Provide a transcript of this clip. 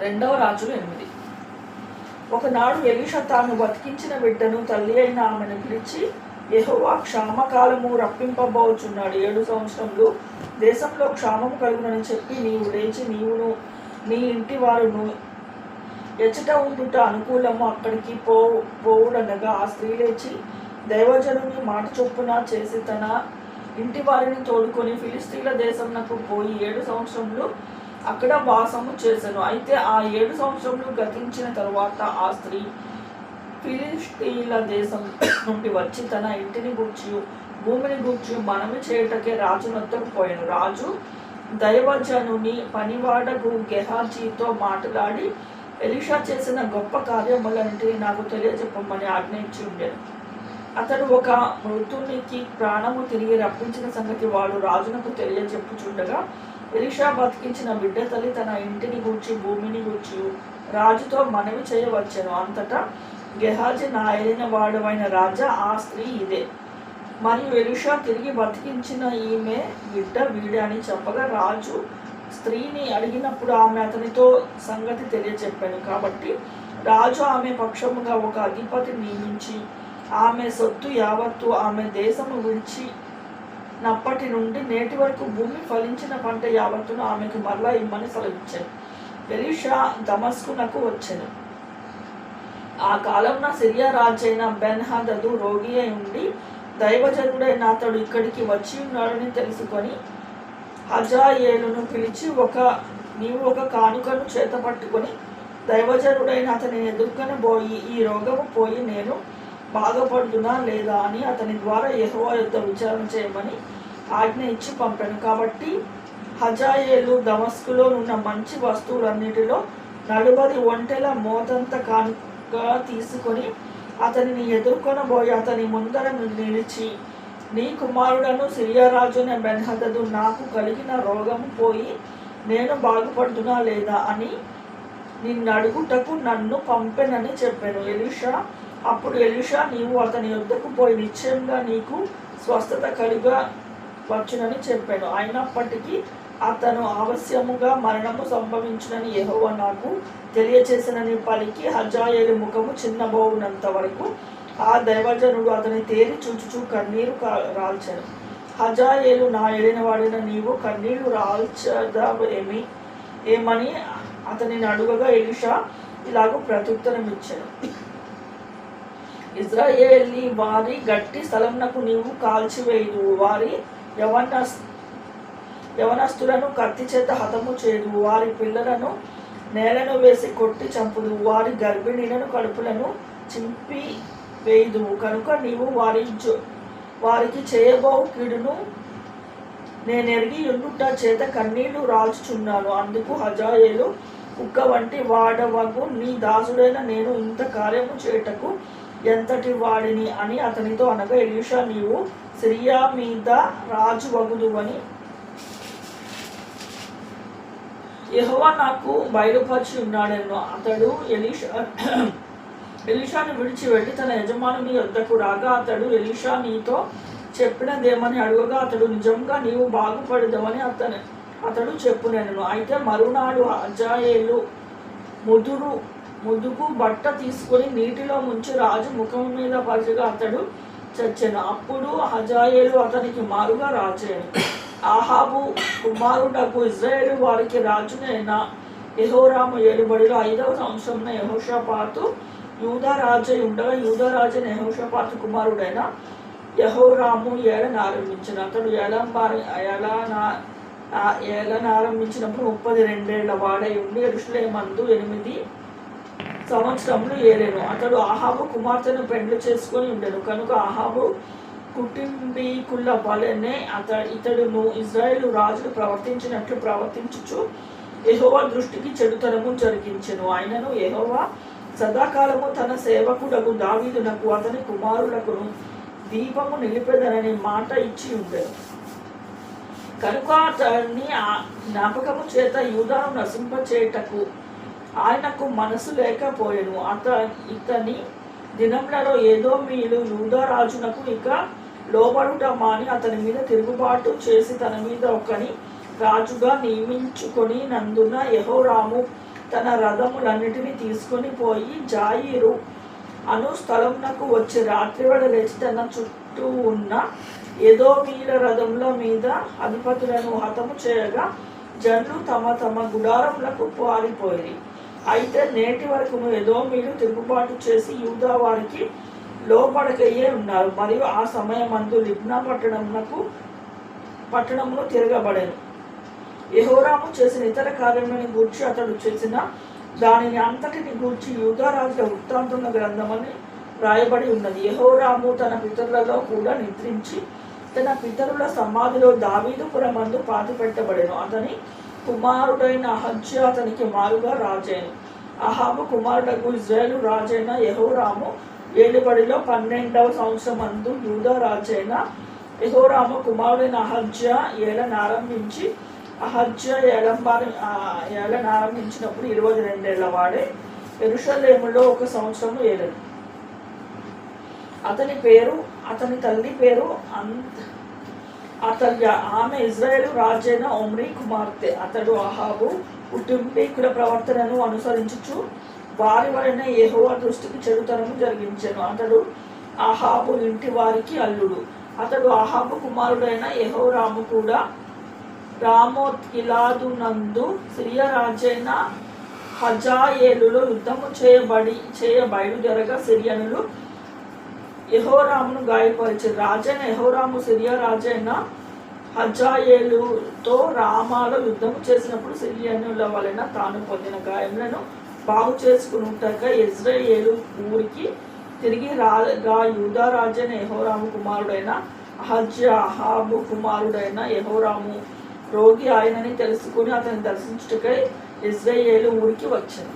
రెండవ రాజులు 8. ఒకనాడు ఎలీషా తాను బతికించిన బిడ్డను తల్లి అయిన ఆమెను పిలిచి, యెహోవా క్షామకాలము రప్పింపబోచున్నాడు, 7 సంవత్సరములు దేశంలో క్షామము కలుగునని చెప్పి నీవు లేచి నీవును నీ ఇంటి వారును ఎచ్చట ఉండుట అనుకూలము అక్కడికి పోవుడనగా ఆ స్త్రీ లేచి దైవజనుని మాట చొప్పున చేసి తన ఇంటి వారిని తోడుకొని ఫిలిస్తీన్ల దేశంనకు పోయి 7 సంవత్సరములు అక్కడ వాసము చేశాను. అయితే ఆ 7 సంవత్సరములు గతించిన తరువాత ఆ స్త్రీ ఫిలిస్తీన్ల దేశం నుండి వచ్చి తన ఇంటిని గూర్చి భూమిని గూర్చి మనవి చేయటకే రాజు వద్దకు పోయాను. రాజు దైవజనుని పనివాడకు గెహాజీతో మాట్లాడి ఎలీషా చేసిన గొప్ప కార్యములన్నింటినీ నాకు తెలియజెప్పమని ఆజ్ఞయించి ఉండేను. అతడు ఒక మృతునికి ప్రాణము తిరిగి రప్పించిన సంగతి వాడు రాజునకు తెలియజెప్పుచుండగా, ఎలీషా బతికించిన బిడ్డ తల్లి తన ఇంటిని గూర్చి భూమిని గూర్చి రాజుతో మనవి చేయవచ్చెను. అంతటా గెహాజీ నా ఏలిన వాడవైన రాజా, ఆ స్త్రీ ఇదే, మరియు ఎలీషా తిరిగి బతికించిన ఈమె బిడ్డ వీడే అని చెప్పగా, రాజు స్త్రీని అడిగినప్పుడు ఆమె అతనితో సంగతి తెలియచెప్పాను. కాబట్టి రాజు ఆమె పక్షముగా ఒక అధిపతిని నియమించి ఆమె సొత్తు యావత్తు ఆమె దేశము విడిచినప్పటి నుండి నేటి వరకు భూమి ఫలించిన పంట యావత్తును ఆమెకు మరలా ఇమ్మని సెలవిచ్చాను. ఎలీషా దమస్కునకు వచ్చెను. ఆ కాలంలో సిరియా రాజైన బెన్హదదు రోగి అయి ఉండి దైవజనుడైన అతడు ఇక్కడికి వచ్చి ఉన్నాడని తెలుసుకొని హజాయేలును పిలిచి, నీవు ఒక కానుకను చేత పట్టుకొని దైవజనుడైన అతని ఎదుర్కొని పోయి ఈ రోగము పోయి నేను బాగుపడుతున్నా లేదా అని అతని ద్వారా యెహోవా యొద్ద విచారణ చేయమని ఆజ్ఞ ఇచ్చి పంపాను. కాబట్టి హజాయేలు దమస్కులో ఉన్న మంచి వస్తువులన్నిటిలో 40 ఒంటెల మోతంత కానుక తీసుకొని అతనిని ఎదుర్కొనబోయి అతని ముందర నిలిచి, నీ కుమారుడను సిరియా రాజున బెన్హదదు నాకు కలిగిన రోగము పోయి నేను బాగుపడుతున్నా లేదా అని నిన్నడుగుటకు నన్ను పంపెనని చెప్పాను. అప్పుడు ఎలీషా, నీవు అతని యొద్దకు పోయి నిశ్చయంగా నీకు స్వస్థత కలుగవచ్చునని చెప్పాను. అయినప్పటికీ అతను అవశ్యముగా మరణము సంభవించునని యెహోవా నాకు తెలియచేసినని పలికి హజాయేలు ముఖము చిన్నబోవునంత వరకు ఆ దైవజనుడు అతని తేరి చూచుచూ కన్నీరు రాల్చాను. హజాయేలు, నా ఏలినవాడిన నీవు కన్నీరు ఏమని అతనిని అడుగగా ఎలీషా ఇలాగూ ప్రత్యుత్తరం ఇచ్చాను, ఇజ్రాయేలీ వారి గట్టి స్థలమునకు నీవు కాల్చివేయుదు, వారి యవనస్తులను కత్తి చేత హతము చేయదు, వారి పిల్లలను నేలను వేసి కొట్టి చంపుదు, వారి గర్భిణీలను కడుపులను చింపి వేయుదు. కనుక నీవు వారికి చేయబో కీడును నేనెరిగి ఉండుట చేత కన్నీళ్లు రాల్చుచున్నాను. అందుకు హజాయేలు, కుక్క వంటి వాడవగు నీ దాసుడైన నేను ఇంత కార్యము చేయుటకు ఎంతటి వాడిని అని అతనితో అనగా, ఎలీషా, నీవు సిరియా మీద రాజు వగుదువని యెహోవా నాకు బయలుపరిచి ఉన్నాడెను. అతడు ఎలీషాను విడిచి వెళ్ళి తన యజమానుని యొద్దకు రాగా అతడు, ఎలీషా నీతో చెప్పినదేమని అడుగగా అతడు, నిజంగా నీవు బాగుపడదవని అతడు చెప్పునేను. అయితే మరునాడు హజాయేలు ముదుగు బట్ట తీసుకుని నీటిలో ముంచి రాజు ముఖం మీద పరిచగా అతడు చచ్చెను. అప్పుడు హజాయేలు అతనికి మారుగా రాజేను. ఆహాబు కుమారుడకు ఇజ్రాయేలు వారికి రాజునైన యెహోరాము ఏలుబడిలో 5వ సంవత్సరమున యెహోషాపాతు యూదా రాజై ఉండగా యూదా రాజైన యెహోషాపాతు కుమారుడైన యెహోరాము ఏలన ఆరంభించిన. అతడు ఏలన ఆరంభించినప్పుడు 32 ఏళ్ల వాడై ఉండి యెరూషలేమందు 8 సంవత్సరములు ఏలెను. అతడు ఆహాబు కుమార్తెను పెండ్లి చేసుకొని ఉండెను. కనుక ఆహాబు కుటుంబీకుల వలెనే ఇతడును ఇజ్రాయేలు రాజులు ప్రవర్తించినట్లు ప్రవర్తించుచు యెహోవా దృష్టికి చెడుతనము జరిగించెను. ఆయనను యెహోవా సదాకాలము తన సేవకుడకు దావీదునకు అతని కుమారులకును దీపము నిలిపెదనని మాట ఇచ్చి ఉండెను. కనుక అతన్ని జ్ఞాపకము చేత యూదాను నశింపచేయుటకు ఆయనకు మనసు లేకపోయెను. ఇతని దినములలో ఎదోమీయులు యూదా రాజునకు ఇక లోబడుట మాని అతని మీద తిరుగుబాటు చేసి తన మీద ఒకని రాజుగా నియమించుకొని నందున యెహోరాము తన రథములన్నిటినీ తీసుకొని పోయి జాయిరు అను స్థలమునకు వచ్చి రాత్రివేళ లేచి తన చుట్టూ ఉన్న ఎదోమీయుల రథముల మీద అధిపతులను హతము చేయగా జనులు తమ తమ గుడారములకు పారిపోయి. అయితే నేటి వరకును ఎదోమీయులు తిరుగుబాటు చేసి యూదా వారికి లోబడకయ్యే ఉన్నారు. మరియు ఆ సమయమందు లిబ్నా పట్టణమును తిరగబడెను. యెహోరాము చేసిన ఇతర కార్యములను గూర్చి అతడు చేసిన దానిని అంతటిని గూర్చి యూదా రాజుల వృత్తాంతముల గ్రంథమని రాయబడి ఉన్నది. యెహోరాము తన పితరులలో కూడా నిద్రించి తన పితరుల సమాధిలో దావీదుపురమందు పాతిపెట్టబడెను. అతని కుమారుడైన అహజ్యా అతనికి మారుగా రాజైను. అహాబు కుమారుడకు ఇజ్రాయేలు రాజైన యెహోరాము ఏలుబడిలో 12వ సంవత్సరమందు యూదా రాజైన యెహోరాము కుమారుడైన అహజ్యా ఏలనారంభించి ఏలనారంభించినప్పుడు 22 ఏళ్ల వాడే యెరూషలేములో 1 సంవత్సరము ఏలెను. అతని తల్లి పేరు అతల్య. ఆమె ఇజ్రాయేలు రాజైన ఒమ్రీ కుమార్తె. అతడు అహాబు కుటుంబీకుల ప్రవర్తనను అనుసరించుచు వారి వలన యెహోవా దృష్టికి చెడుతనము జరిగించెను. అతడు అహాబు ఇంటి వారికి అల్లుడు. అతడు అహాబు కుమారుడైన యెహోరాము కూడా రామోత్ గిలాదునందు సిరియా రాజైన హజాయేలులో యుద్ధము చేయబయలుదేరగా సిరియనులు యెహోరామును గాయపరిచారు. రాజైన యెహోరాము సిరియా రాజైన హజాయేలుతో రామాలో యుద్ధము చేసినప్పుడు సిరియనుల వలన తాను పొందిన గాయములను బాగు చేసుకున్నట్టుగా యెజ్రెయేలు ఊరికి తిరిగి రాగా యూదా రాజైన యెహోరాము కుమారుడైన అహజ్యా అహాబు కుమారుడైన యెహోరాము రోగి ఆయనని తెలుసుకుని అతన్ని దర్శించుటకై యెజ్రెయేలు ఊరికి వచ్చాను.